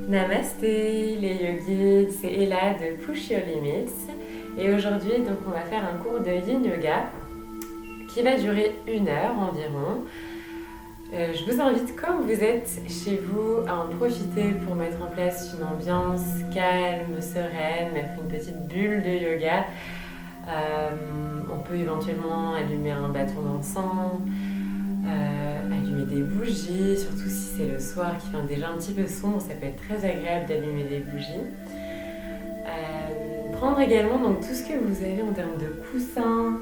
Namasté les yogis, c'est Ella de Push Your Limits et aujourd'hui donc on va faire un cours de Yin Yoga qui va durer 1 heure environ. Je vous invite, comme vous êtes chez vous, à en profiter pour mettre en place une ambiance calme, sereine, mettre une petite bulle de yoga. On peut éventuellement allumer un bâton d'encens, allumer des bougies, surtout si c'est le soir qui fait déjà un petit peu sombre, ça peut être très agréable d'allumer des bougies. Prendre également donc, tout ce que vous avez en termes de coussins,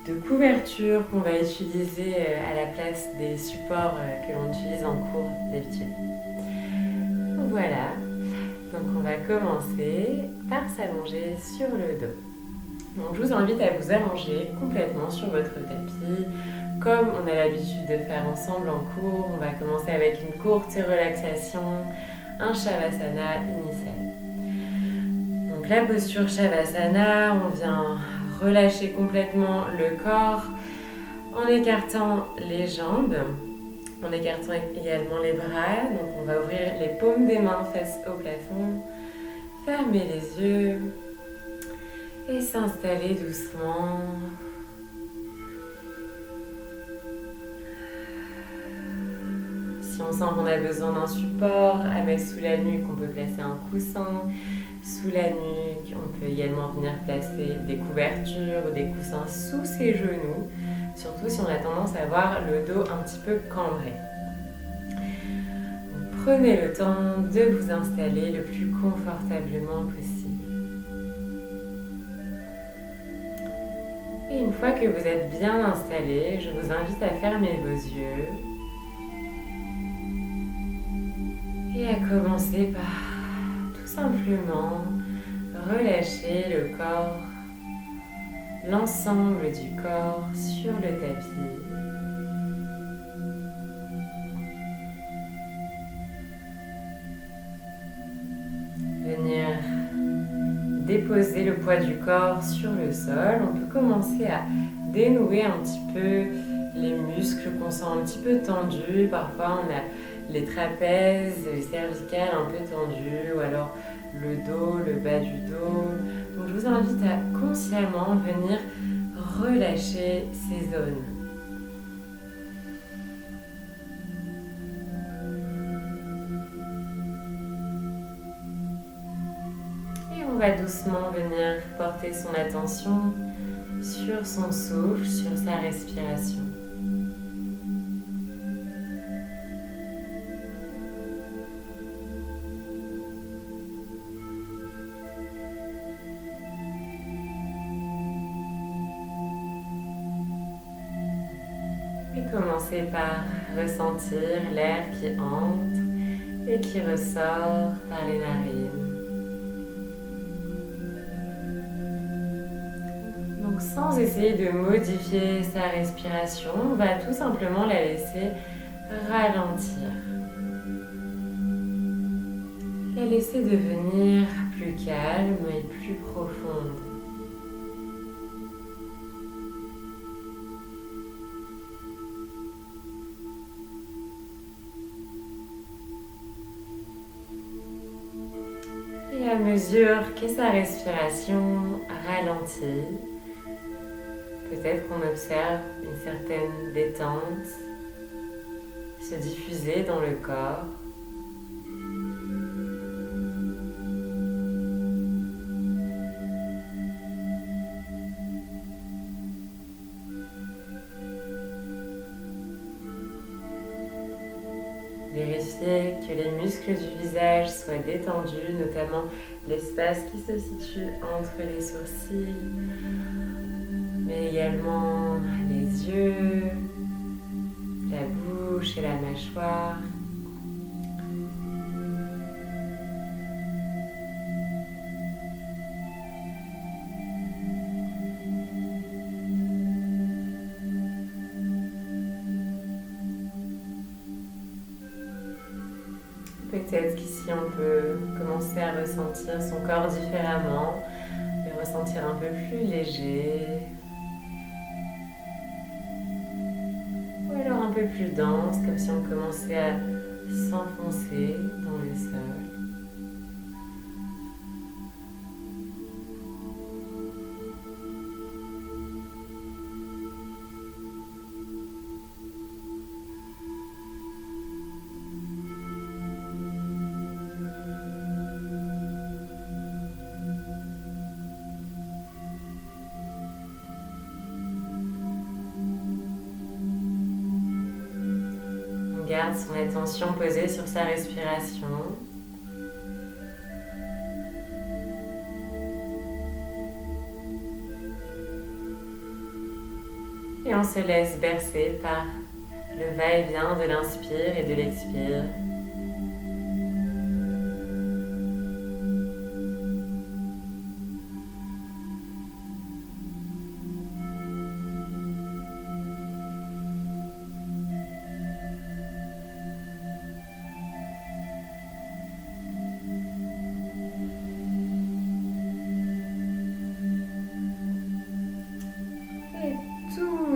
de couverture qu'on va utiliser à la place des supports que l'on utilise en cours d'habitude. Voilà, donc on va commencer par s'allonger sur le dos. Donc je vous invite à vous allonger complètement sur votre tapis. Comme on a l'habitude de faire ensemble en cours, on va commencer avec une courte relaxation, un Shavasana initial. Donc la posture Shavasana, on vient relâcher complètement le corps en écartant les jambes, en écartant également les bras. Donc on va ouvrir les paumes des mains face au plafond, fermer les yeux et s'installer doucement. Si on sent qu'on a besoin d'un support à mettre sous la nuque, on peut placer un coussin sous la nuque. On peut également venir placer des couvertures ou des coussins sous ses genoux, surtout si on a tendance à avoir le dos un petit peu cambré. Donc, prenez le temps de vous installer le plus confortablement possible. Et une fois que vous êtes bien installé, je vous invite à fermer vos yeux et à commencer par tout simplement relâcher le corps, l'ensemble du corps sur le tapis. Venir déposer le poids du corps sur le sol. On peut commencer à dénouer un petit peu les muscles qu'on sent un petit peu tendus. Parfois on a les trapèzes, les cervicales un peu tendues, ou alors le dos, le bas du dos. Donc je vous invite à consciemment venir relâcher ces zones. Et on va doucement venir porter son attention sur son souffle, sur sa respiration. Et commencez par ressentir l'air qui entre et qui ressort par les narines. Donc sans essayer de modifier sa respiration, on va tout simplement la laisser ralentir. La laisser devenir plus calme et plus profonde. Et à mesure que sa respiration ralentit, peut-être qu'on observe une certaine détente se diffuser dans le corps. Vérifiez que les muscles du visage soient détendus, notamment l'espace qui se situe entre les sourcils, mais également les yeux, la bouche et la mâchoire. Peut-être qu'ici on peut commencer à ressentir son corps différemment, le ressentir un peu plus léger, ou alors un peu plus dense, comme si on commençait à s'enfoncer dans le sol. garde son attention posée sur sa respiration. Et on se laisse bercer par le va-et-vient de l'inspire et de l'expire.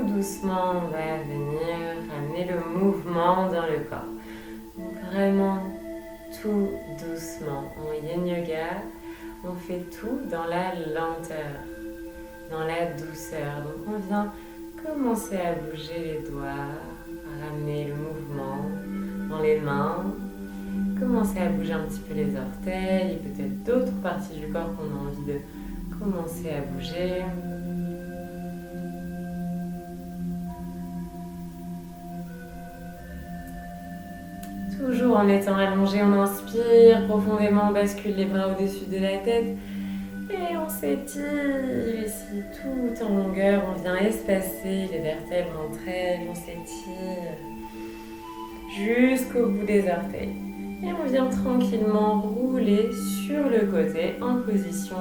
Doucement, on va venir amener le mouvement dans le corps. Donc vraiment tout doucement. En yin yoga, on fait tout dans la lenteur, dans la douceur. Donc on vient commencer à bouger les doigts, à ramener le mouvement dans les mains, commencer à bouger un petit peu les orteils et peut-être d'autres parties du corps qu'on a envie de commencer à bouger. Toujours en étant allongé, on inspire profondément, on bascule les bras au-dessus de la tête et on s'étire ici tout en longueur. On vient espacer les vertèbres entre elles, on s'étire jusqu'au bout des orteils. Et on vient tranquillement rouler sur le côté en position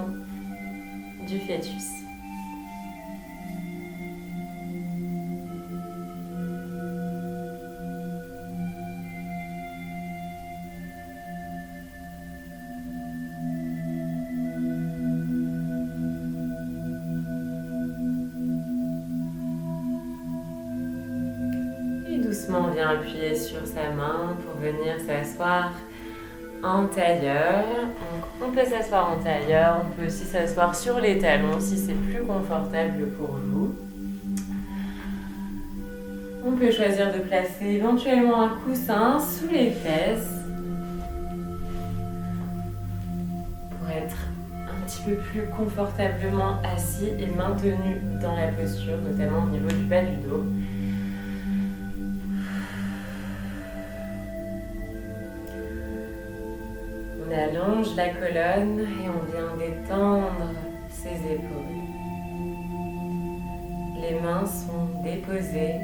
du fœtus. Doucement, on vient appuyer sur sa main pour venir s'asseoir en tailleur. Donc, on peut s'asseoir en tailleur, on peut aussi s'asseoir sur les talons si c'est plus confortable pour vous. On peut choisir de placer éventuellement un coussin sous les fesses pour être un petit peu plus confortablement assis et maintenu dans la posture, notamment au niveau du bas du dos. On allonge la colonne et on vient détendre ses épaules. Les mains sont déposées,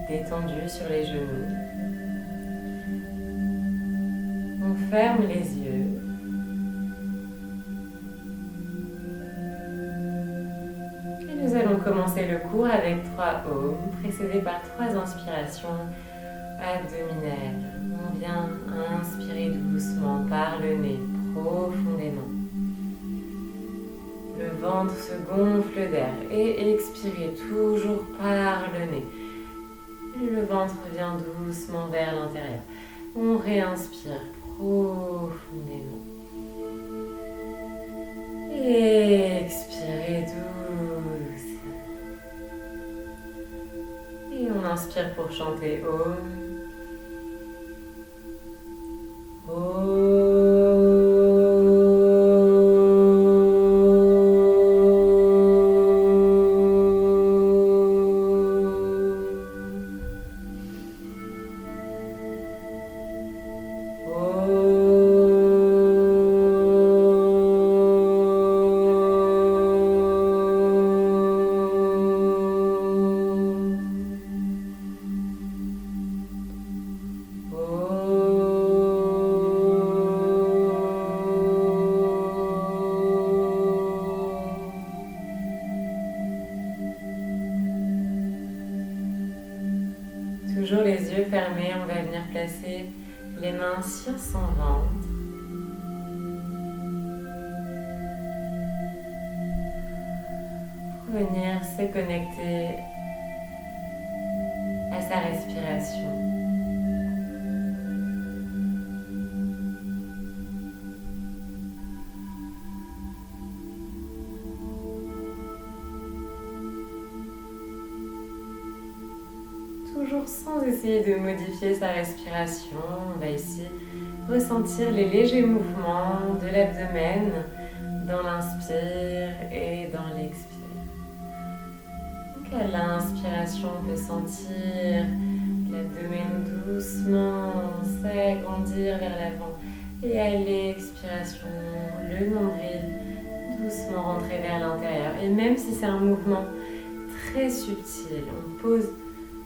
détendues sur les genoux. On ferme les yeux. Et nous allons commencer le cours avec 3 ohms, précédés par 3 inspirations abdominales. On vient inspirer doucement par le nez, profondément. Le ventre se gonfle d'air et expirez toujours par le nez. Le ventre vient doucement vers l'intérieur. On réinspire profondément. Et expirez doucement. Et on inspire pour chanter Om. Toujours les yeux fermés, on va venir placer les mains sur son ventre. Pour venir se connecter à sa respiration. Toujours sans essayer de modifier sa respiration, on va ici ressentir les légers mouvements de l'abdomen dans l'inspire et dans l'expire. Donc à l'inspiration, on peut sentir l'abdomen doucement s'agrandir vers l'avant. Et à l'expiration, le nombril doucement rentrer vers l'intérieur. Et même si c'est un mouvement très subtil, on pose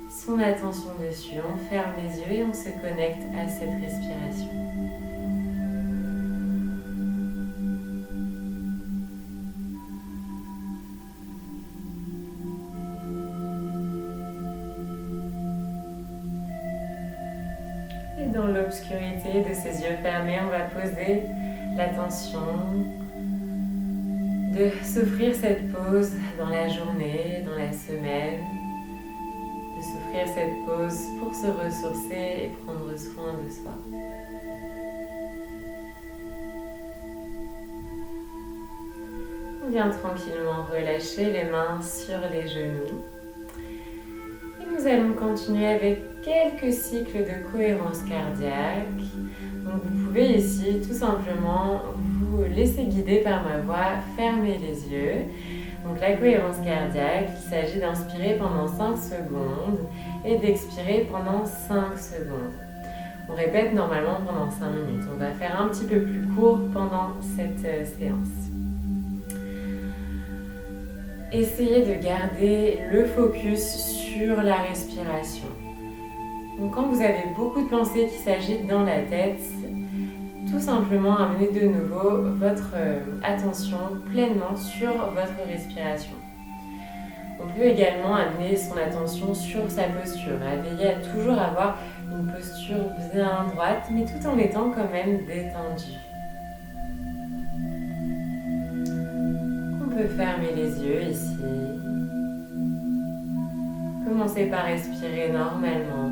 son attention dessus, on ferme les yeux et on se connecte à cette respiration. Et dans l'obscurité de ces yeux fermés, on va poser l'attention de s'offrir cette pause dans la journée, dans la semaine, de s'offrir cette pause pour se ressourcer et prendre soin de soi. On vient tranquillement relâcher les mains sur les genoux. Et nous allons continuer avec quelques cycles de cohérence cardiaque. Donc vous pouvez ici tout simplement vous laisser guider par ma voix, fermer les yeux. Donc la cohérence cardiaque, il s'agit d'inspirer pendant 5 secondes et d'expirer pendant 5 secondes. On répète normalement pendant 5 minutes. On va faire un petit peu plus court pendant cette séance. Essayez de garder le focus sur la respiration. Donc quand vous avez beaucoup de pensées qui s'agitent dans la tête, tout simplement amenez de nouveau votre attention pleinement sur votre respiration. On peut également amener son attention sur sa posture, veiller à toujours avoir une posture bien droite, mais tout en étant quand même détendue. On peut fermer les yeux ici. Commencez par respirer normalement.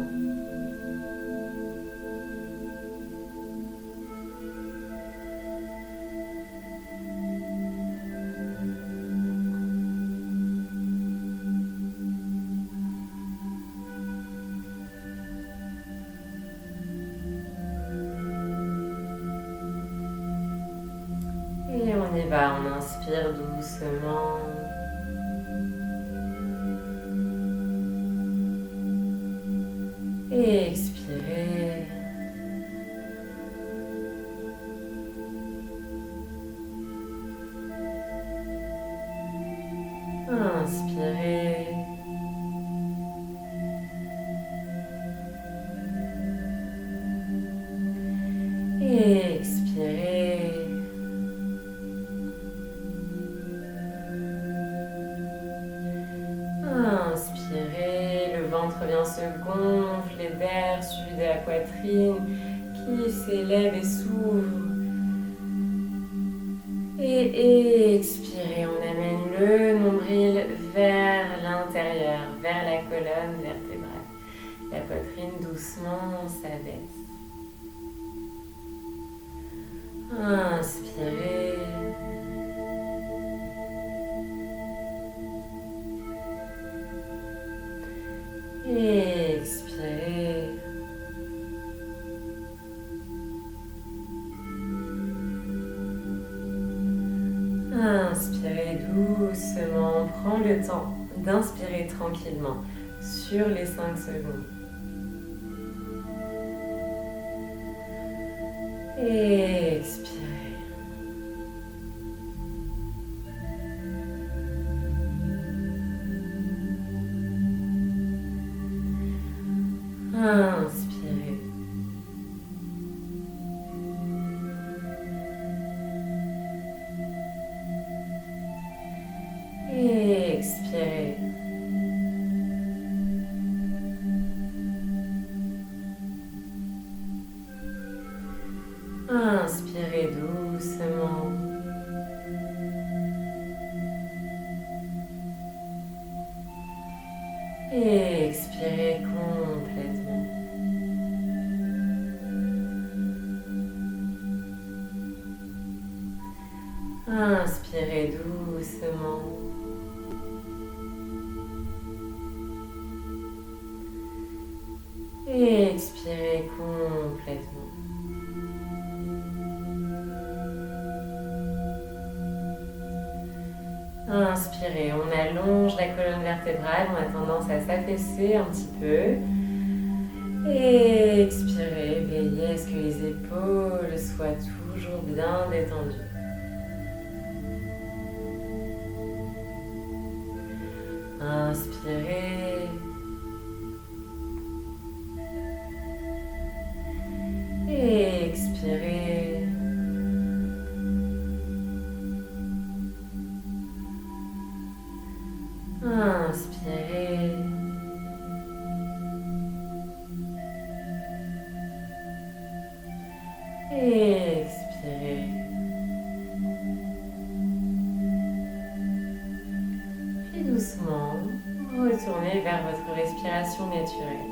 Et on y va, on inspire doucement. Et expirez. Inspirez. Et expirez. Inspirez, le ventre vient se gonfler d'air suivi de la poitrine qui s'élève et s'ouvre. Et expirez, on amène le nombril vers l'intérieur, vers la colonne vertébrale. La poitrine doucement s'abaisse. Inspirez. Et expirez. Inspirez doucement. Prends le temps d'inspirer tranquillement sur les 5 secondes. Et expirez. Inspirez. Et expirez. Inspirez doucement. Et expirez complètement. Inspirez doucement. Et expirez complètement. Inspirez, on allonge la colonne vertébrale, on a tendance à s'affaisser un petit peu. Et expirez, veillez à ce que les épaules soient toujours bien détendues. Inspirez. Et expirez. Inspirez. Et expirez. Puis doucement, retournez vers votre respiration naturelle.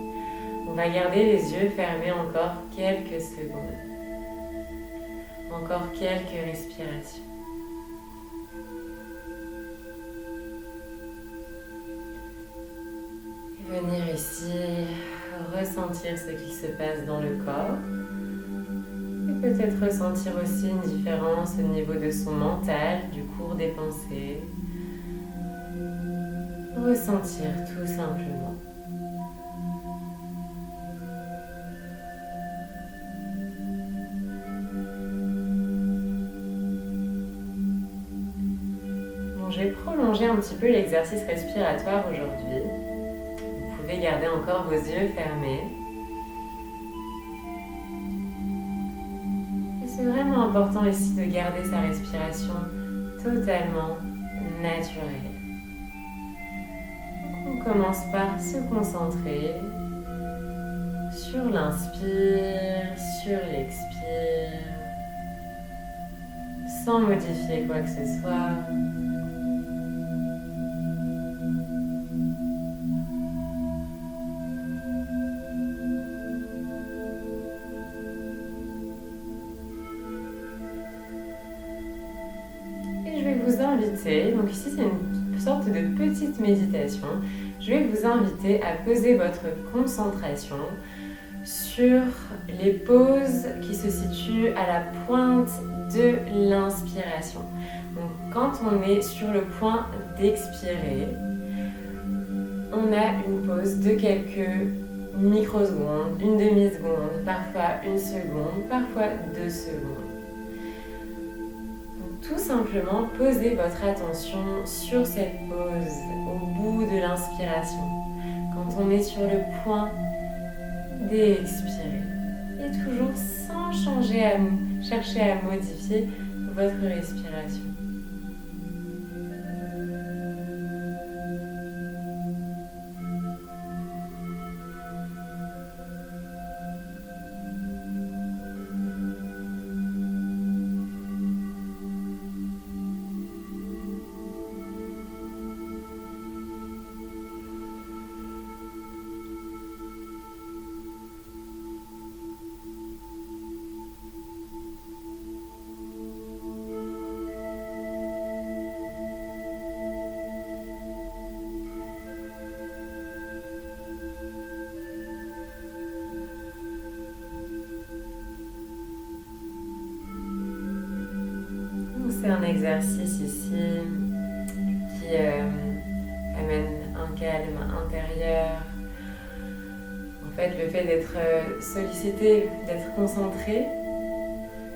On va garder les yeux fermés encore quelques secondes. Encore quelques respirations. Et venir ici ressentir ce qui se passe dans le corps. Et peut-être ressentir aussi une différence au niveau de son mental, du cours des pensées. Ressentir tout simplement. Bon, je vais prolonger un petit peu l'exercice respiratoire aujourd'hui. Vous pouvez garder encore vos yeux fermés. Et c'est vraiment important ici de garder sa respiration totalement naturelle. On commence par se concentrer sur l'inspire, sur l'expire, sans modifier quoi que ce soit. Et je vais vous inviter, donc ici c'est une sorte de petite méditation, je vais vous inviter à poser votre concentration sur les pauses qui se situent à la pointe de l'inspiration. Donc quand on est sur le point d'expirer, on a une pause de quelques microsecondes, une demi-seconde, parfois une seconde, parfois 2 secondes. Tout simplement, posez votre attention sur cette pause au bout de l'inspiration, quand on est sur le point d'expirer. Et toujours sans chercher à modifier votre respiration. C'est un exercice ici qui amène un calme intérieur. En fait, le fait d'être sollicité, d'être concentré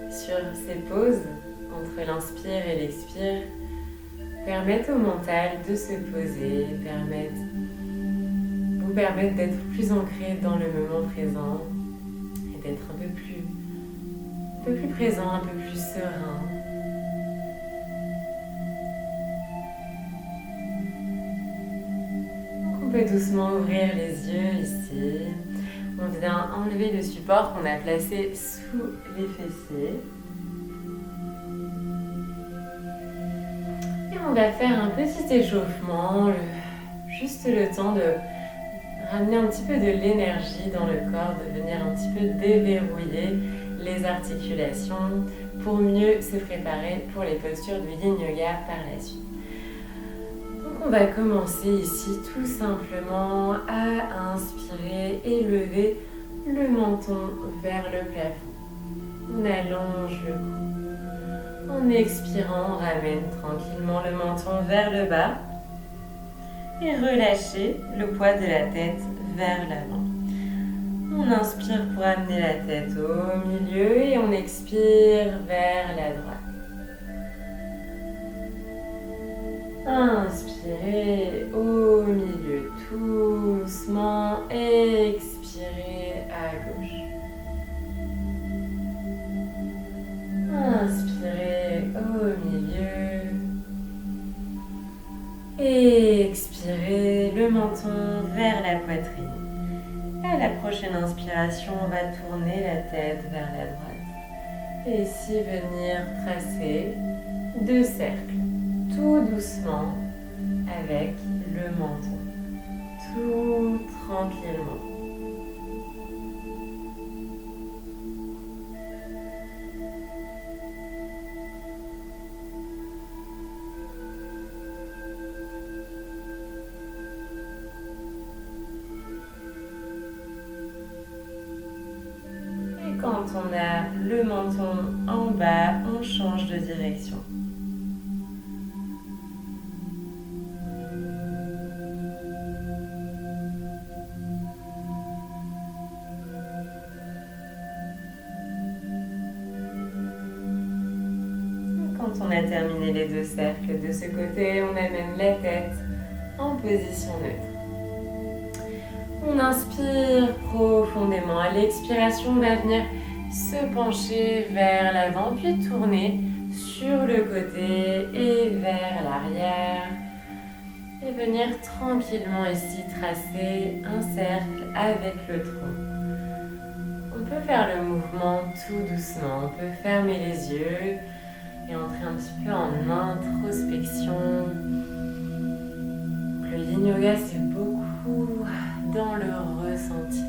sur ces pauses entre l'inspire et l'expire permettent au mental de se poser, vous permettent d'être plus ancré dans le moment présent et d'être un peu plus présent, un peu plus serein. On peut doucement ouvrir les yeux ici. On vient enlever le support qu'on a placé sous les fessiers. Et on va faire un petit échauffement, juste le temps de ramener un petit peu de l'énergie dans le corps, de venir un petit peu déverrouiller les articulations pour mieux se préparer pour les postures du Yin Yoga par la suite. On va commencer ici tout simplement à inspirer et lever le menton vers le plafond. On allonge le cou. En expirant, on ramène tranquillement le menton vers le bas et relâchez le poids de la tête vers l'avant. On inspire pour amener la tête au milieu et on expire vers la droite. Inspirez au milieu tout doucement, expirez à gauche. Inspirez au milieu. Expirez le menton vers la poitrine. À la prochaine inspiration, on va tourner la tête vers la droite. Et ici, venir tracer 2 cercles, tout doucement, avec le menton. Tout tranquillement. Quand on a le menton en bas, on change de direction. Quand on a terminé les 2 cercles de ce côté, on amène la tête en position neutre. On inspire profondément. À l'expiration, on va venir se pencher vers l'avant, puis tourner sur le côté et vers l'arrière. Et venir tranquillement ici tracer un cercle avec le tronc. On peut faire le mouvement tout doucement. On peut fermer les yeux et entrer un petit peu en introspection. Le yin yoga, c'est beaucoup dans le ressenti.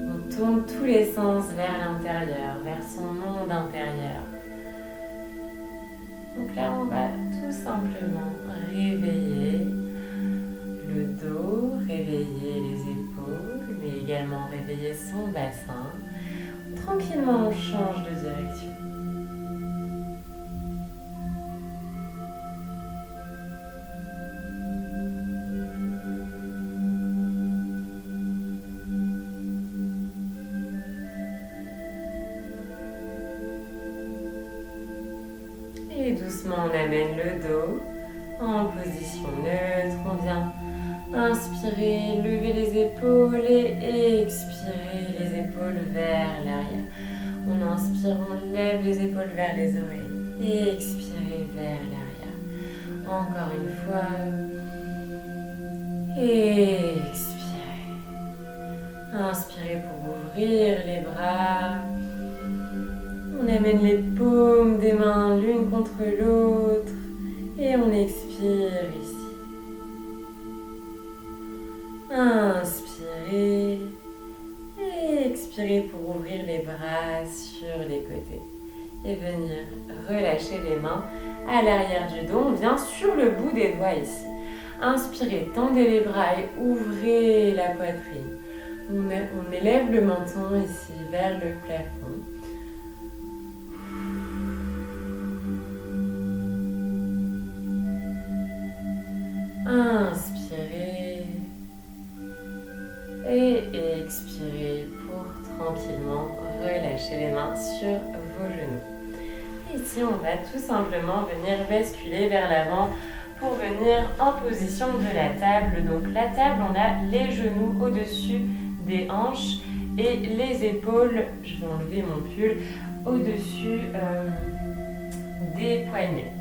On tourne tous les sens vers l'intérieur, vers son monde intérieur. Donc là, on va tout simplement réveiller le dos, réveiller les épaules, mais également réveiller son bassin. Tranquillement, on change de direction. Et doucement, on amène le dos en position neutre. On vient inspirer, lever les épaules et expirer les épaules vers l'arrière. On inspire, on lève les épaules vers les oreilles et expirer vers l'arrière. Encore une fois. Et expirez. Inspirez pour ouvrir les bras. On amène les paumes des mains l'une contre l'autre et on expire ici. Inspirez et expirez pour ouvrir les bras sur les côtés et venir relâcher les mains à l'arrière du dos. On vient sur le bout des doigts ici. Inspirez, tendez les bras et ouvrez la poitrine. On élève le menton ici vers le plafond. Inspirez et expirez pour tranquillement relâcher les mains sur vos genoux. Ici, on va tout simplement venir basculer vers l'avant pour venir en position de la table. Donc la table, on a les genoux au-dessus des hanches et les épaules, je vais enlever mon pull, au-dessus des poignets.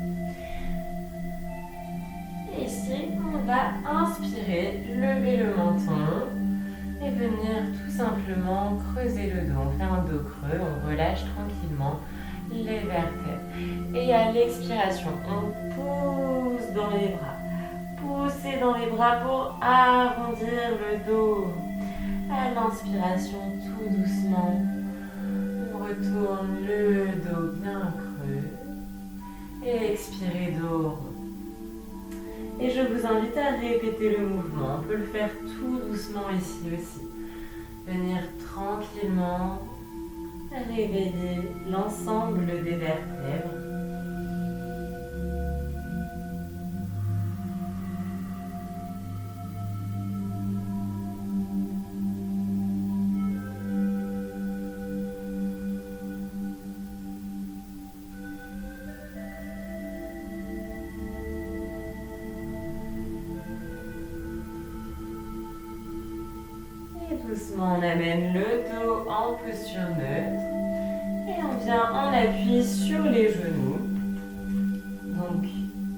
Et ici, on va inspirer, lever le menton et venir tout simplement creuser le dos. On fait un dos creux, on relâche tranquillement les vertèbres. Et à l'expiration, on pousse dans les bras. Poussez dans les bras pour arrondir le dos. À l'inspiration, tout doucement, on retourne le dos bien creux. Et expirez dos rond. Et je vous invite à répéter le mouvement. On peut le faire tout doucement ici aussi. Venir tranquillement réveiller l'ensemble des vertèbres. doucement, on amène le dos en posture neutre. Et on vient en appui sur les genoux. Donc,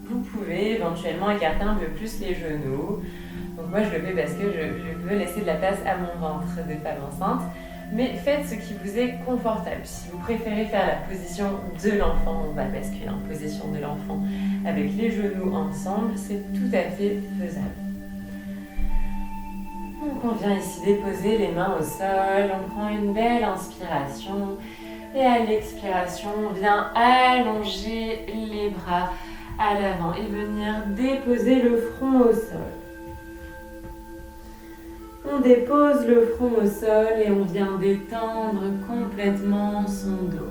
vous pouvez éventuellement écarter un peu plus les genoux. Donc moi, je le fais parce que je veux laisser de la place à mon ventre de femme enceinte. Mais faites ce qui vous est confortable. Si vous préférez faire la position de l'enfant, on va basculer en position de l'enfant avec les genoux ensemble, c'est tout à fait faisable. Donc on vient ici déposer les mains au sol, on prend une belle inspiration et à l'expiration, on vient allonger les bras à l'avant et venir déposer le front au sol. On dépose le front au sol et on vient détendre complètement son dos.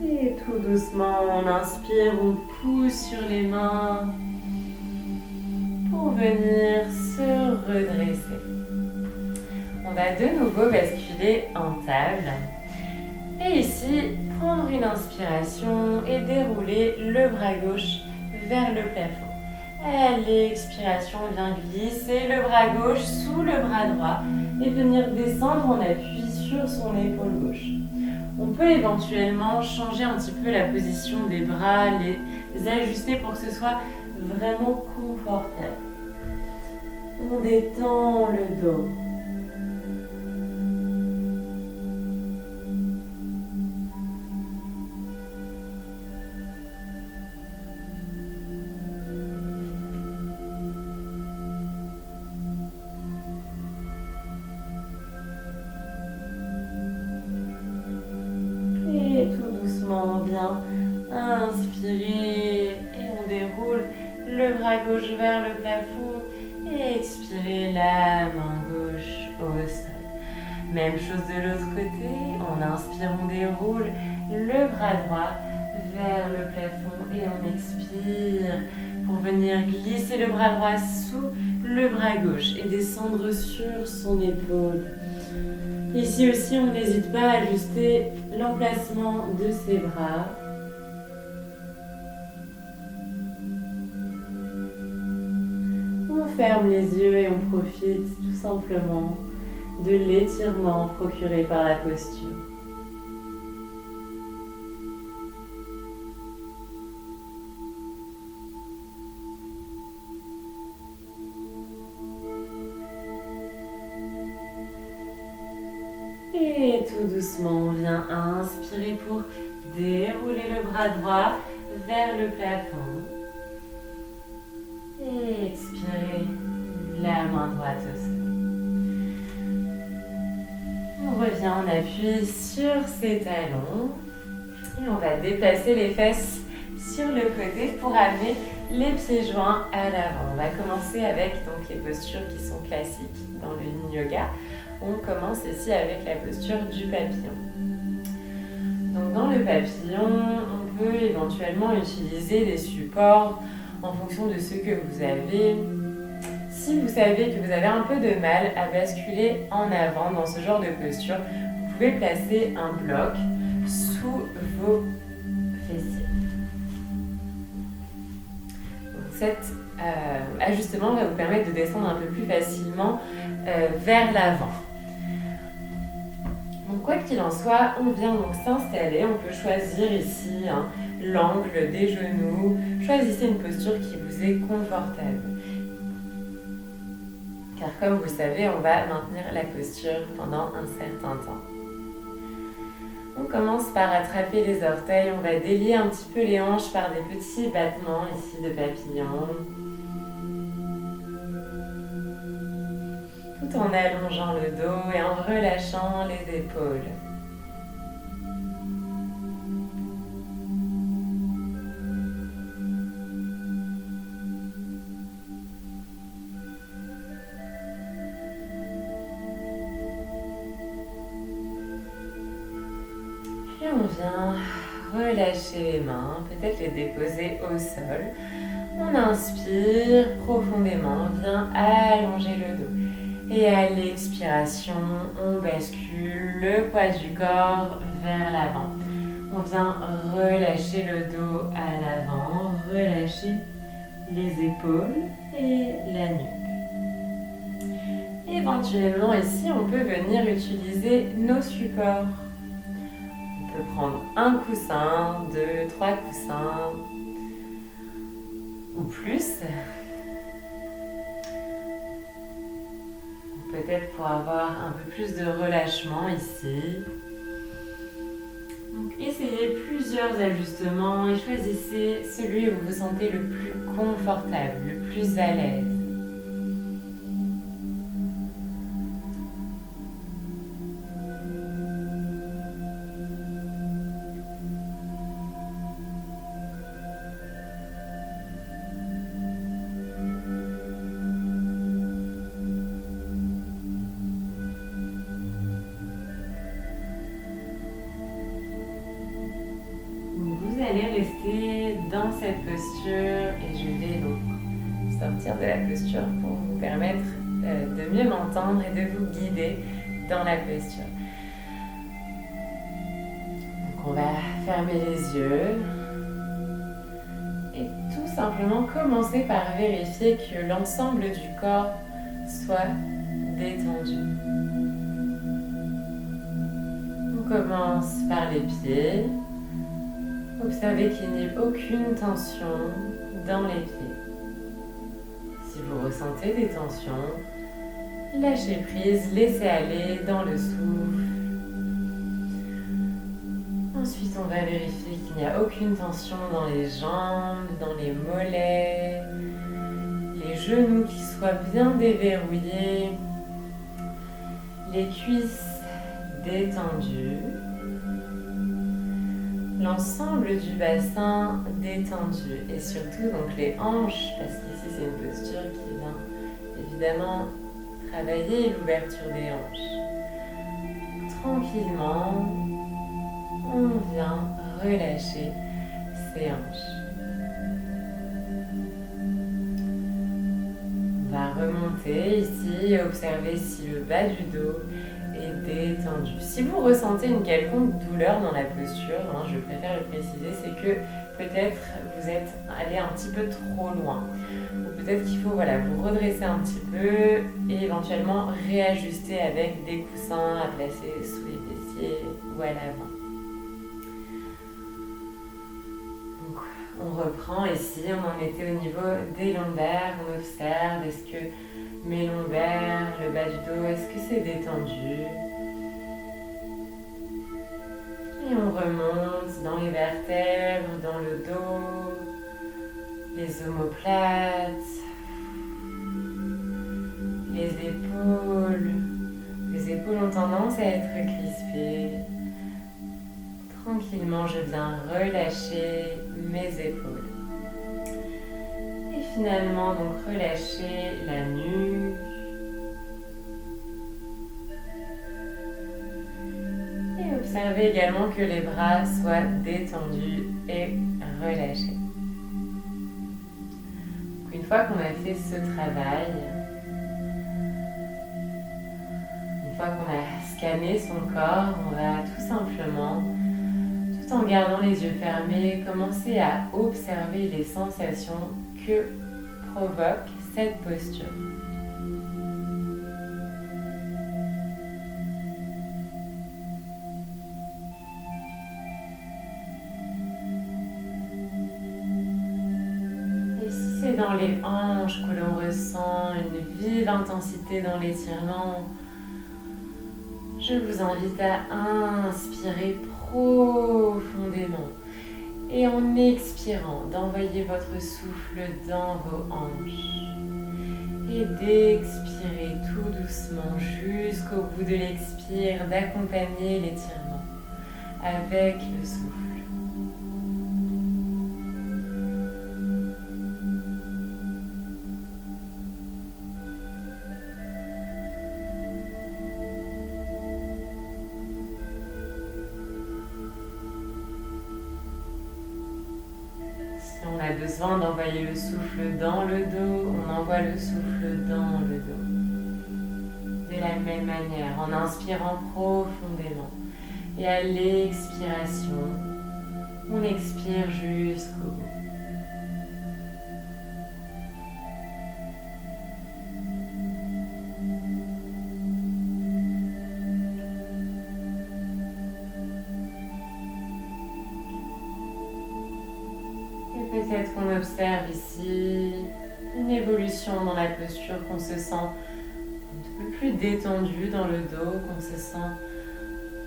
Et tout doucement, on inspire, on pousse sur les mains pour venir se redresser. On va de nouveau basculer en table. Et ici, prendre une inspiration et dérouler le bras gauche vers le plafond. À l'expiration, on vient glisser le bras gauche sous le bras droit et venir descendre en appui sur son épaule gauche. On peut éventuellement changer un petit peu la position des bras, les ajuster pour que ce soit vraiment confortable. On détend le dos. Et tout doucement, on vient inspirer et on déroule le bras gauche vers le plafond et expirer la main gauche au sol. Même chose de l'autre côté, on inspire, on déroule le bras droit vers le plafond et on expire pour venir glisser le bras droit sous le bras gauche et descendre sur son épaule. Ici aussi, on n'hésite pas à ajuster l'emplacement de ses bras. On ferme les yeux et on profite tout simplement de l'étirement procuré par la posture. Et tout doucement, on vient inspirer pour dérouler le bras droit vers le plafond. Et expirer, la main droite au sol. On revient en appui sur ses talons. Et on va déplacer les fesses sur le côté pour amener les pieds joints à l'avant. On va commencer avec donc, les postures qui sont classiques dans le Yin Yoga. On commence ici avec la posture du papillon. Donc dans le papillon, on peut éventuellement utiliser des supports en fonction de ce que vous avez. Si vous savez que vous avez un peu de mal à basculer en avant dans ce genre de posture, vous pouvez placer un bloc sous vos fessiers. Donc cet ajustement va vous permettre de descendre un peu plus facilement vers l'avant. Donc quoi qu'il en soit, on vient donc s'installer. On peut choisir ici l'angle des genoux. Choisissez une posture qui vous est confortable. Car comme vous le savez, on va maintenir la posture pendant un certain temps. On commence par attraper les orteils. On va délier un petit peu les hanches par des petits battements ici de papillon. Tout en allongeant le dos et en relâchant les épaules. Puis on vient relâcher les mains, peut-être les déposer au sol. On inspire profondément, on vient allonger le dos. Et à l'expiration, on bascule le poids du corps vers l'avant. On vient relâcher le dos à l'avant, relâcher les épaules et la nuque. Éventuellement ici, on peut venir utiliser nos supports. On peut prendre un coussin, 2, 3 coussins ou plus. Peut-être pour avoir un peu plus de relâchement ici. Donc essayez plusieurs ajustements et choisissez celui où vous vous sentez le plus confortable, le plus à l'aise. Vous allez rester dans cette posture et je vais donc sortir de la posture pour vous permettre de mieux m'entendre et de vous guider dans la posture. Donc on va fermer les yeux et tout simplement commencer par vérifier que l'ensemble du corps soit détendu. On commence par les pieds. Observez qu'il n'y ait aucune tension dans les pieds. Si vous ressentez des tensions, lâchez prise, laissez aller dans le souffle. Ensuite, on va vérifier qu'il n'y a aucune tension dans les jambes, dans les mollets, les genoux qui soient bien déverrouillés, les cuisses détendues. L'ensemble du bassin détendu et surtout donc les hanches, parce qu'ici c'est une posture qui vient évidemment travailler l'ouverture des hanches. Tranquillement, on vient relâcher ces hanches. On va remonter ici et observer si le bas du dos détendu. Si vous ressentez une quelconque douleur dans la posture, je préfère le préciser, c'est que peut-être vous êtes allé un petit peu trop loin. Ou peut-être qu'il faut vous redresser un petit peu et éventuellement réajuster avec des coussins à placer sous les fessiers ou à l'avant. Donc, on reprend ici, on en était au niveau des lombaires, on observe, est-ce que mes lombaires, le bas du dos, est-ce que c'est détendu? Et on remonte dans les vertèbres, dans le dos, les omoplates, les épaules. Les épaules ont tendance à être crispées. Tranquillement, je viens relâcher mes épaules. Et finalement, donc relâcher la nuque. Et observez également que les bras soient détendus et relâchés. Donc, une fois qu'on a fait ce travail, une fois qu'on a scanné son corps, on va tout simplement, tout en gardant les yeux fermés, commencer à observer les sensations que provoque cette posture. Et si c'est dans les hanches que l'on ressent une vive intensité dans l'étirement, je vous invite à inspirer profondément et en expirant, d'envoyer votre souffle dans vos hanches et d'expirer tout doucement jusqu'au bout de l'expire, d'accompagner l'étirement avec le souffle. besoin d'envoyer le souffle dans le dos, on envoie le souffle dans le dos. De la même manière, en inspirant profondément. Et à l'expiration, on expire jusqu'au bout. Peut-être qu'on observe ici une évolution dans la posture, qu'on se sent un peu plus détendu dans le dos, qu'on se sent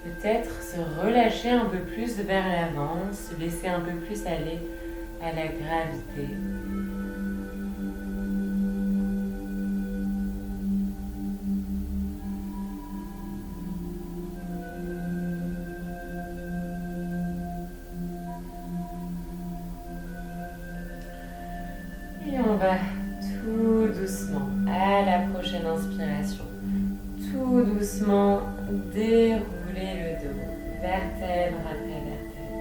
peut-être se relâcher un peu plus vers l'avant, se laisser un peu plus aller à la gravité. Et on va tout doucement, à la prochaine inspiration, tout doucement dérouler le dos, vertèbre après vertèbre.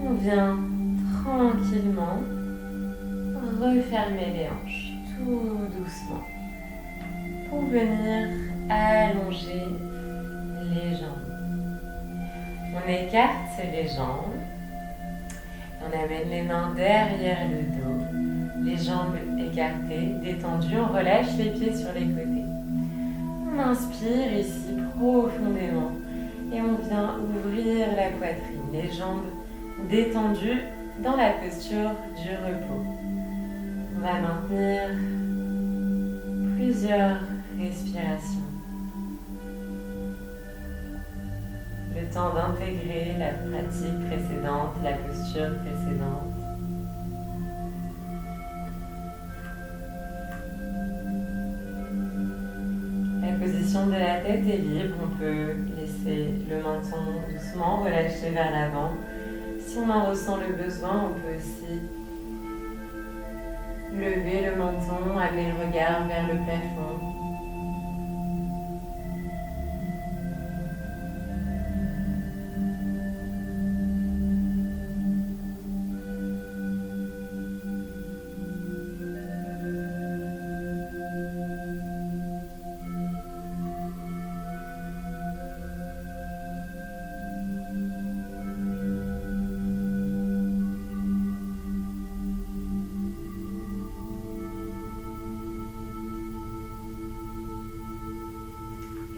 On vient tranquillement refermer les hanches, tout doucement, pour venir allonger les jambes. On écarte les jambes, on amène les mains derrière le dos, les jambes écartées, détendues, on relâche les pieds sur les côtés. On inspire ici profondément et on vient ouvrir la poitrine, les jambes détendues dans la posture du repos. On va maintenir plusieurs respirations. Le temps d'intégrer la pratique précédente, la posture précédente. La position de la tête est libre, on peut laisser le menton doucement relâché vers l'avant. Si on en ressent le besoin, on peut aussi lever le menton, amener le regard vers le plafond.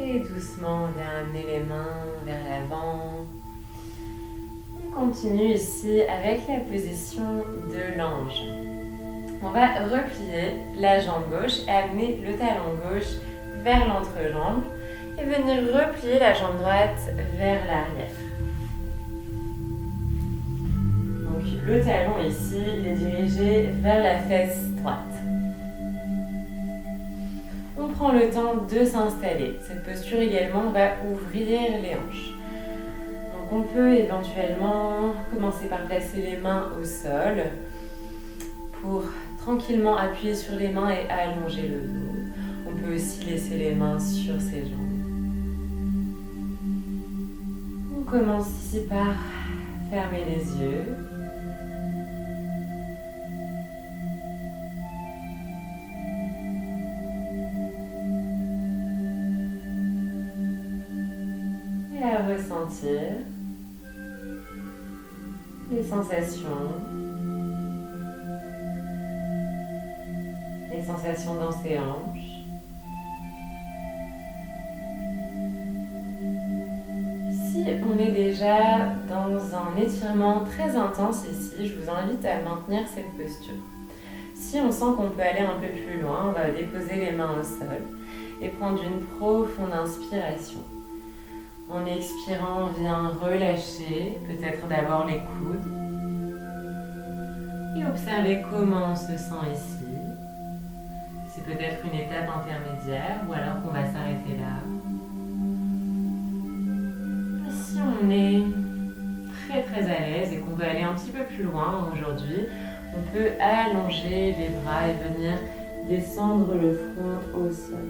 Et doucement, on vient amener les mains vers l'avant. On continue ici avec la position de l'ange. On va replier la jambe gauche et amener le talon gauche vers l'entrejambe et venir replier la jambe droite vers l'arrière. Donc le talon ici, il est dirigé vers la fesse droite. On prend le temps de s'installer. Cette posture également va ouvrir les hanches. Donc on peut éventuellement commencer par placer les mains au sol pour tranquillement appuyer sur les mains et allonger le dos. On peut aussi laisser les mains sur ses jambes. On commence ici par fermer les yeux. Ressentir les sensations dans ses hanches. Si on est déjà dans un étirement très intense ici, je vous invite à maintenir cette posture. Si on sent qu'on peut aller un peu plus loin, on va déposer les mains au sol et prendre une profonde inspiration. En expirant, on vient relâcher, peut-être d'abord les coudes. Et observer comment on se sent ici. C'est peut-être une étape intermédiaire ou alors qu'on va s'arrêter là. Et si on est très à l'aise et qu'on veut aller un petit peu plus loin aujourd'hui, on peut allonger les bras et venir descendre le front au sol.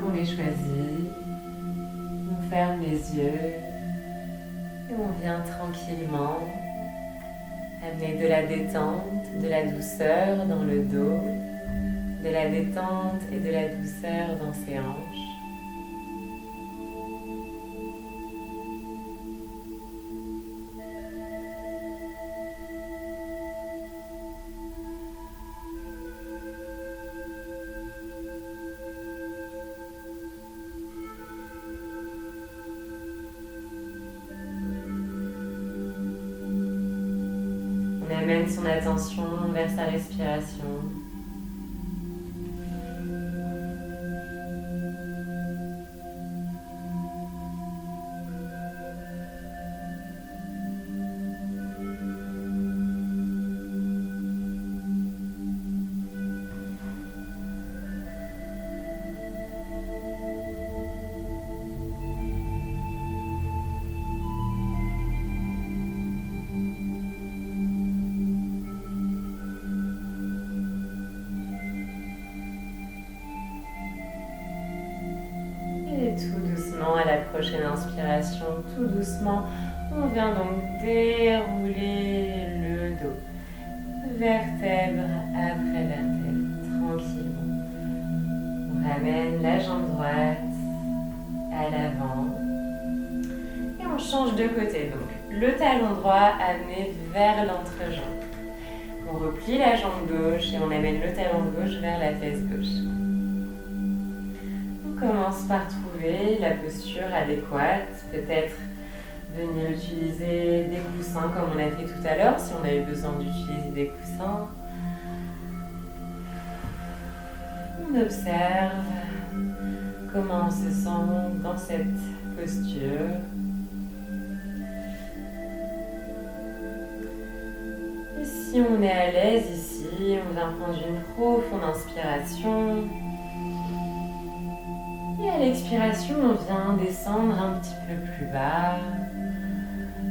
qu'on les choisit, on ferme les yeux et on vient tranquillement amener de la détente, de la douceur dans le dos, de la détente et de la douceur dans ses hanches. On amène son attention vers sa respiration. Et tout doucement, à la prochaine inspiration, tout doucement, on vient donc dérouler le dos, vertèbre après vertèbre, tranquillement. On ramène la jambe droite à l'avant et on change de côté. Donc, le talon droit amené vers l'entrejambe. On replie la jambe gauche et on amène le talon gauche vers la fesse gauche. On commence par trouver la posture adéquate, peut-être venir utiliser des coussins comme on a fait tout à l'heure, si on avait besoin d'utiliser des coussins. On observe comment on se sent dans cette posture. Et si on est à l'aise ici, on vient prendre une profonde inspiration. Et à l'expiration, on vient descendre un petit peu plus bas.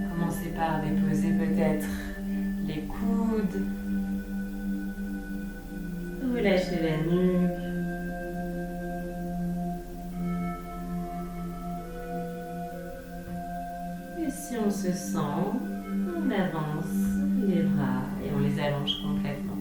Commencez par déposer peut-être les coudes. Relâchez la nuque. Et si on se sent, on avance les bras et on les allonge complètement.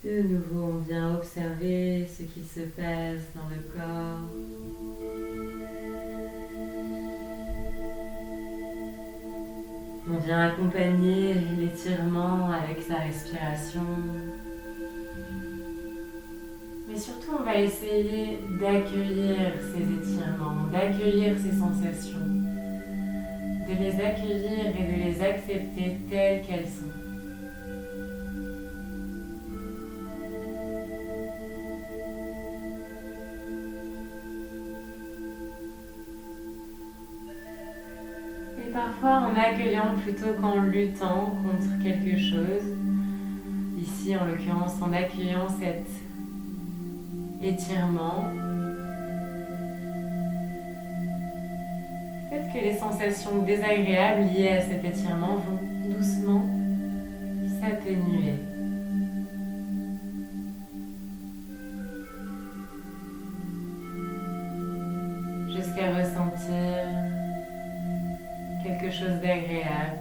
De nouveau, on vient observer ce qui se passe dans le corps. On vient accompagner l'étirement avec sa respiration. Mais surtout, on va essayer d'accueillir ces étirements, d'accueillir ces sensations, de les accueillir et de les accepter telles qu'elles sont. Parfois en accueillant plutôt qu'en luttant contre quelque chose. Ici, en l'occurrence, en accueillant cet étirement. Peut-être que les sensations désagréables liées à cet étirement vont doucement s'atténuer. Jusqu'à ressentir quelque chose d'agréable.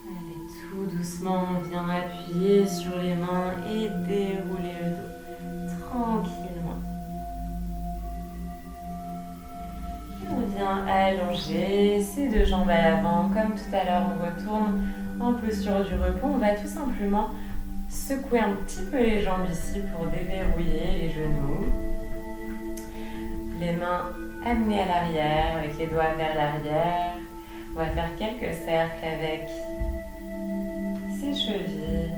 Allez, tout doucement, on vient appuyer sur les mains et dérouler le dos tranquillement. On vient allonger ses deux jambes à l'avant. Comme tout à l'heure, on retourne en posture du repos. On va tout simplement secouer un petit peu les jambes ici pour déverrouiller les genoux. Les mains amenées à l'arrière avec les doigts vers l'arrière. On va faire quelques cercles avec ses chevilles.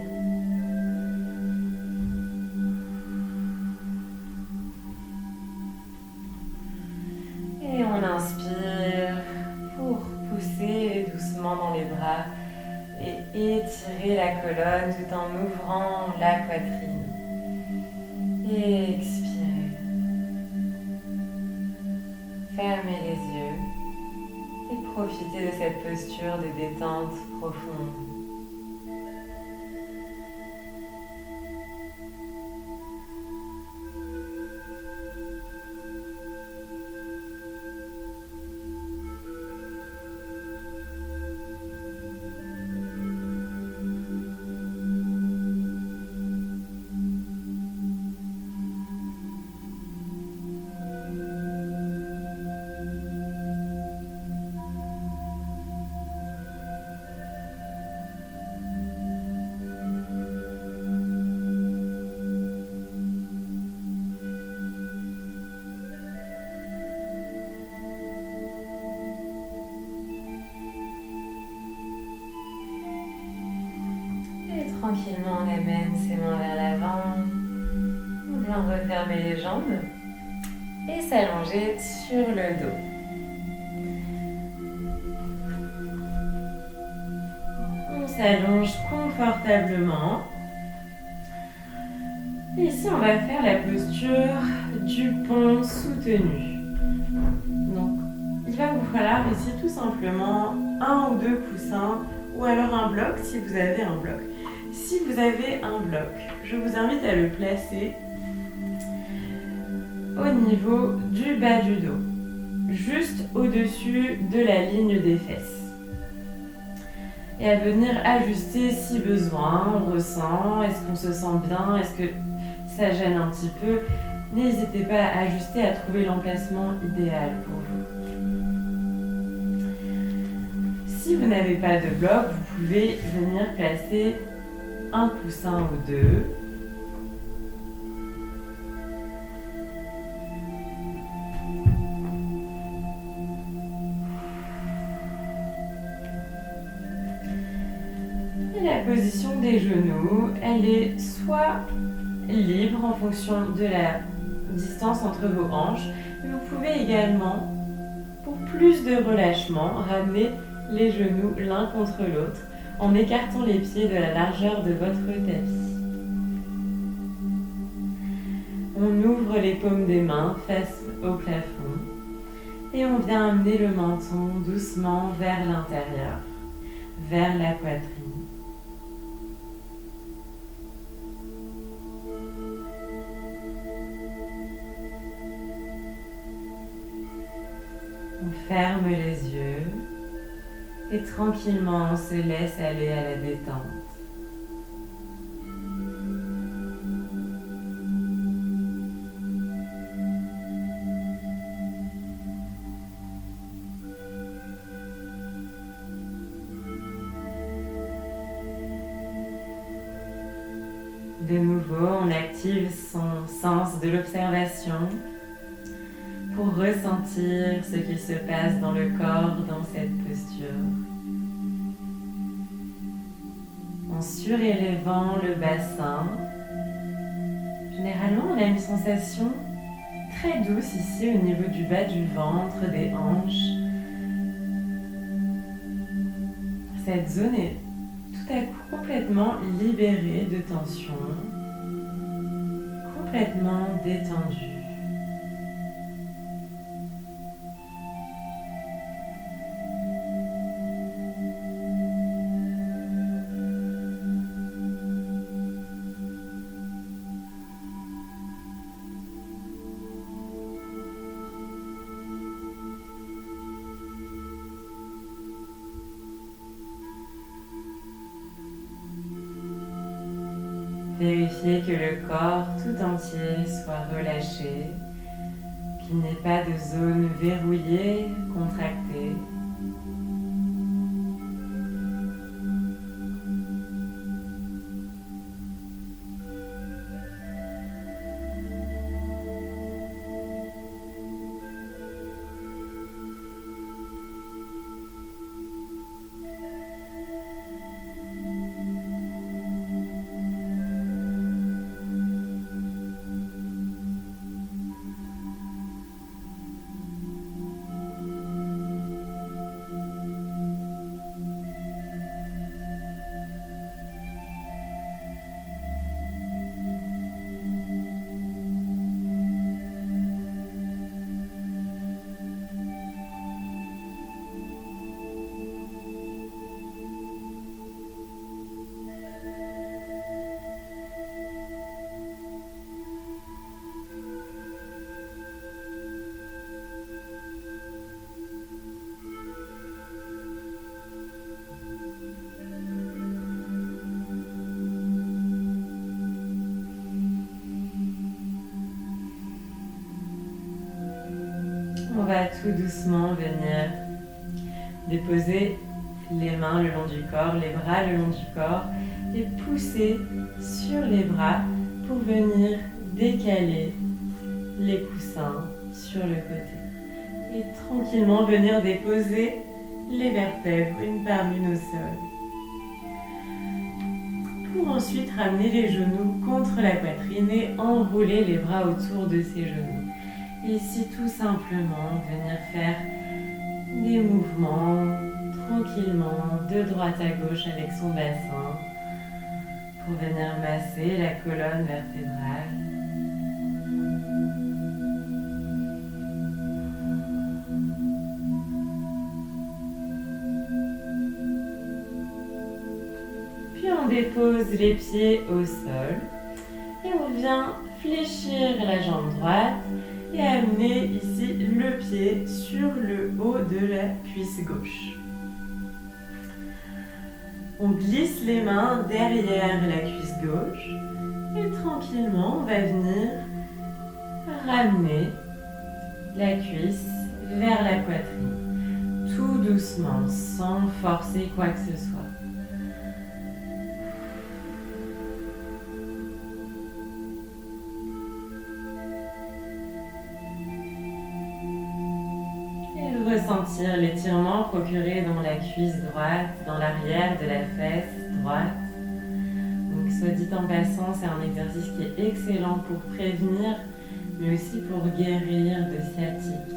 Et on inspire pour pousser doucement dans les bras et étirer la colonne tout en ouvrant la poitrine. Et expirez. Fermez les yeux et profitez de cette posture de détente profonde. Tranquillement, on amène ses mains vers l'avant. On vient refermer les jambes et s'allonger sur le dos. On s'allonge confortablement. Et ici, on va faire la posture du pont soutenu. Donc, il va vous falloir ici tout simplement un ou deux coussins ou alors un bloc si vous avez un bloc. Si vous avez un bloc, je vous invite à le placer au niveau du bas du dos, juste au-dessus de la ligne des fesses. Et à venir ajuster si besoin, on ressent, est-ce qu'on se sent bien, est-ce que ça gêne un petit peu. N'hésitez pas à ajuster, à trouver l'emplacement idéal pour vous. Si vous n'avez pas de bloc, vous pouvez venir placer un coussin ou deux. Et la position des genoux, elle est soit libre en fonction de la distance entre vos hanches, mais vous pouvez également, pour plus de relâchement, ramener les genoux l'un contre l'autre en écartant les pieds de la largeur de votre tapis. On ouvre les paumes des mains face au plafond et on vient amener le menton doucement vers l'intérieur, vers la poitrine. On ferme les yeux et tranquillement on se laisse aller à la détente. De nouveau, on active son sens de l'observation pour ressentir ce qui se passe dans le corps dans cette posture. En surélevant le bassin, généralement on a une sensation très douce ici au niveau du bas du ventre, des hanches. Cette zone est tout à coup complètement libérée de tension, complètement détendue. Vérifiez que le corps tout entier soit relâché, qu'il n'y ait pas de zone verrouillée, contractée. On va tout doucement venir déposer les mains le long du corps, les bras le long du corps et pousser sur les bras pour venir décaler les coussins sur le côté. Et tranquillement venir déposer les vertèbres une par une au sol. Pour ensuite ramener les genoux contre la poitrine et enrouler les bras autour de ces genoux. Et ici tout simplement venir faire des mouvements tranquillement de droite à gauche avec son bassin pour venir masser la colonne vertébrale. Puis on dépose les pieds au sol et on vient fléchir la jambe droite et amener ici le pied sur le haut de la cuisse gauche. On glisse les mains derrière la cuisse gauche et tranquillement on va venir ramener la cuisse vers la poitrine, tout doucement, sans forcer quoi que ce soit. Ressentir l'étirement procuré dans la cuisse droite, dans l'arrière de la fesse droite. Donc, soit dit en passant, c'est un exercice qui est excellent pour prévenir, mais aussi pour guérir de sciatique.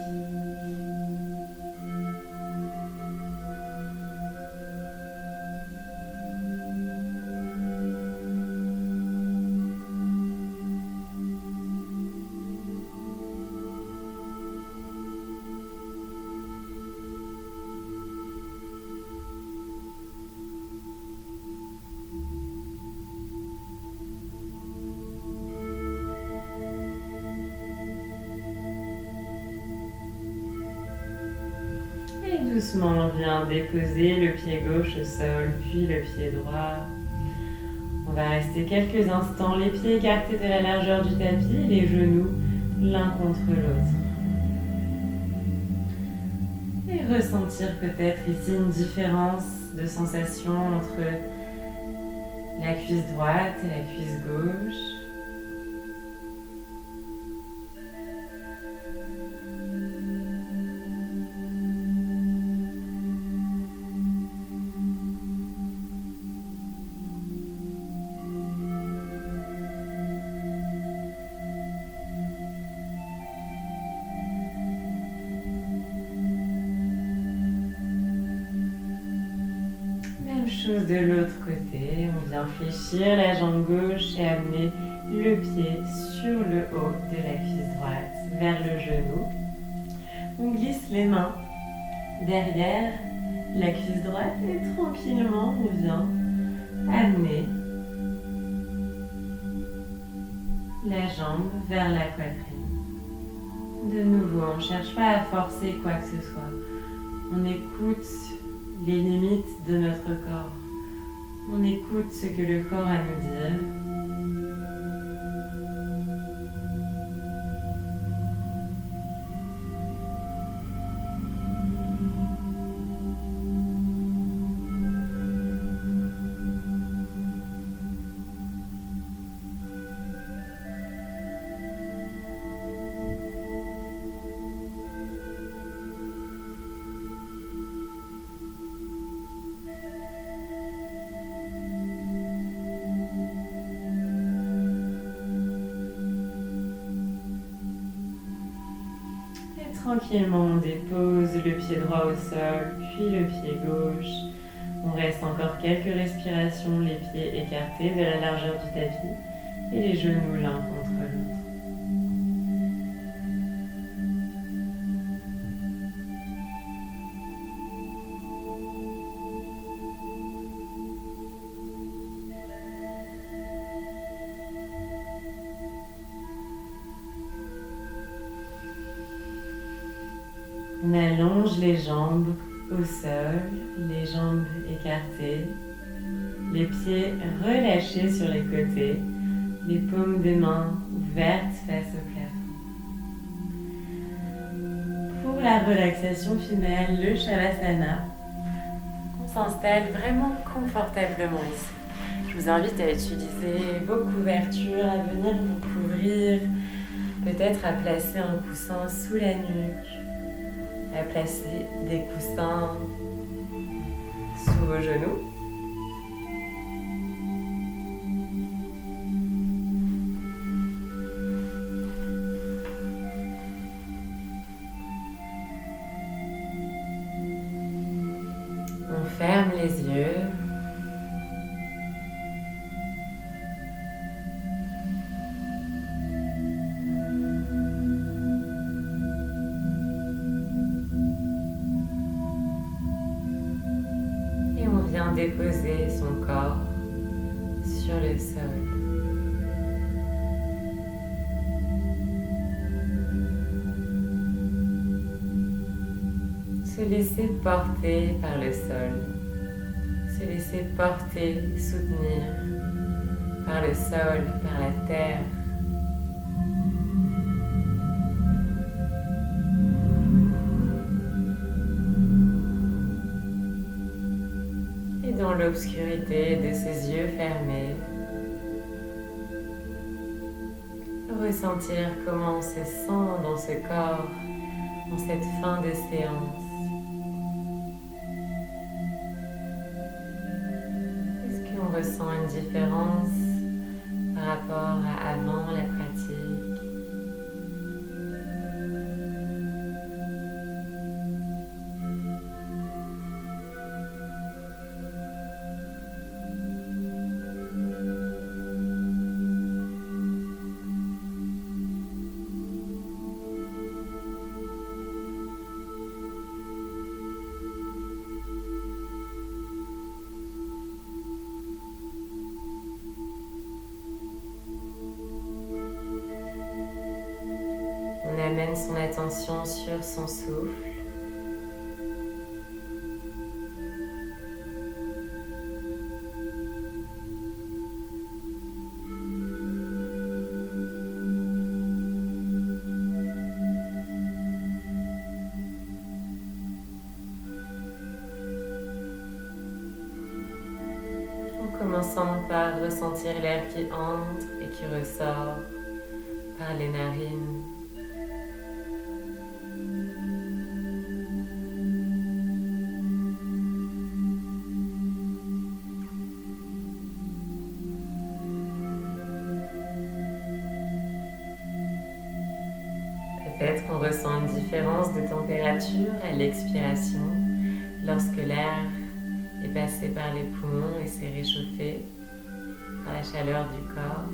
Et doucement, on vient déposer le pied gauche au sol, puis le pied droit. On va rester quelques instants, les pieds écartés de la largeur du tapis, les genoux l'un contre l'autre. Et ressentir peut-être ici une différence de sensation entre la cuisse droite et la cuisse gauche. Chose de l'autre côté, on vient fléchir la jambe gauche et amener le pied sur le haut de la cuisse droite, vers le genou. On glisse les mains derrière la cuisse droite et tranquillement on vient amener la jambe vers la poitrine. De nouveau, on ne cherche pas à forcer quoi que ce soit. On écoute les limites de notre corps. On écoute ce que le corps a à nous dire. Tranquillement, on dépose le pied droit au sol, puis le pied gauche. On reste encore quelques respirations, les pieds écartés de la largeur du tapis et les genoux l'un contre l'autre. On allonge les jambes au sol, les jambes écartées, les pieds relâchés sur les côtés, les paumes des mains ouvertes face au plafond. Pour pour la relaxation finale, le Shavasana. On s'installe vraiment confortablement ici. Je vous invite à utiliser vos couvertures, à venir vous couvrir, peut-être à placer un coussin sous la nuque, à placer des coussins sous vos genoux. On ferme les yeux. Et on vient déposer son corps sur le sol. Se laisser porter par le sol, se laisser porter, soutenir par le sol, par la terre. Et dans l'obscurité de ses yeux fermés, ressentir comment on se sent dans ce corps, dans cette fin de séance. On ressent une différence par rapport à avant la pratique. On amène son attention sur son souffle. En commençant par ressentir l'air qui entre et qui ressort par les narines. Peut-être qu'on ressent une différence de température à l'expiration lorsque l'air est passé par les poumons et s'est réchauffé par la chaleur du corps.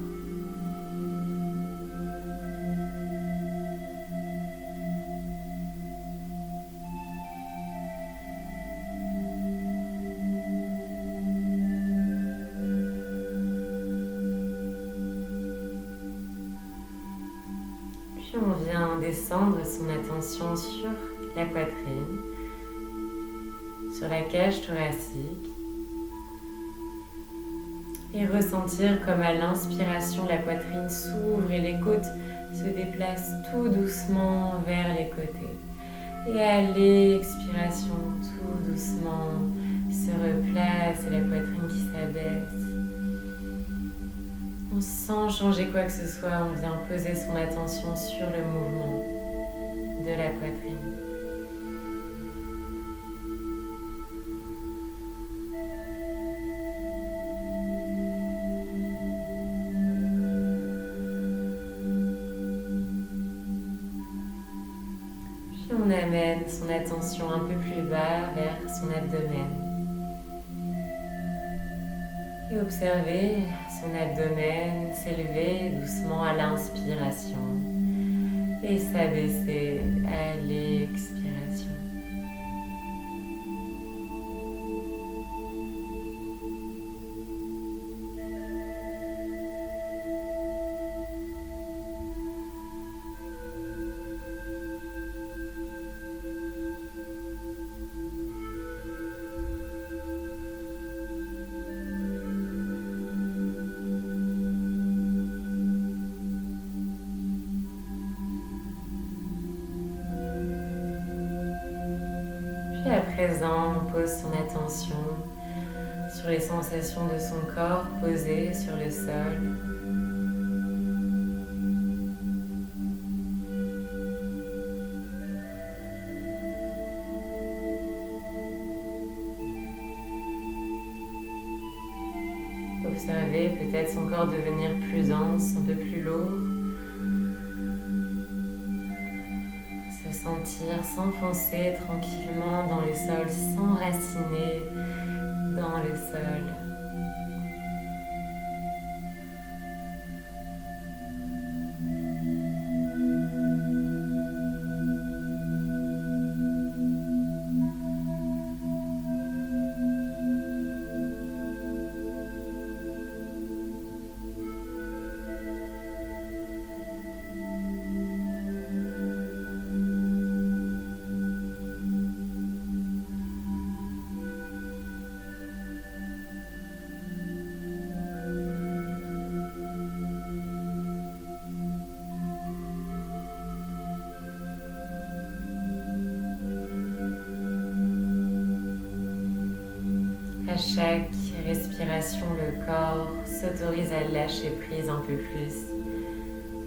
Puis on vient descendre son attention sur la poitrine, sur la cage thoracique et ressentir comme à l'inspiration la poitrine s'ouvre et les côtes se déplacent tout doucement vers les côtés. Et à l'expiration, tout doucement se replace et la poitrine qui s'abaisse. Sans changer quoi que ce soit, on vient poser son attention sur le mouvement de la poitrine. Puis on amène son attention un peu plus bas vers son abdomen. Et observez son abdomen s'élever doucement à l'inspiration et s'abaisser à l'expiration. présent, on pose son attention sur les sensations de son corps posées sur le sol. Observez peut-être son corps devenir plus dense, un peu plus lourd. Se sentir s'enfoncer tranquillement dans le sol, s'enraciner dans le sol. À chaque respiration, le corps s'autorise à lâcher prise un peu plus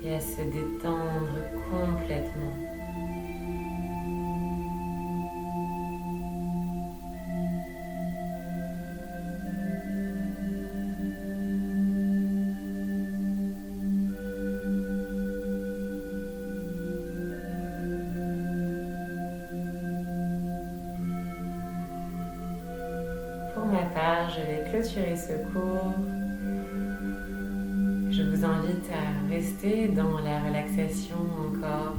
et à se détendre complètement. Pour ma part, je vais clôturer ce cours. Je vous invite à rester dans la relaxation encore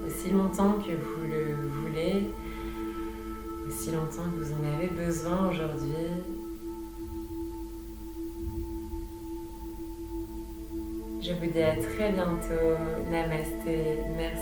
aussi longtemps que vous le voulez, aussi longtemps que vous en avez besoin aujourd'hui. Je vous dis à très bientôt. Namasté. Merci.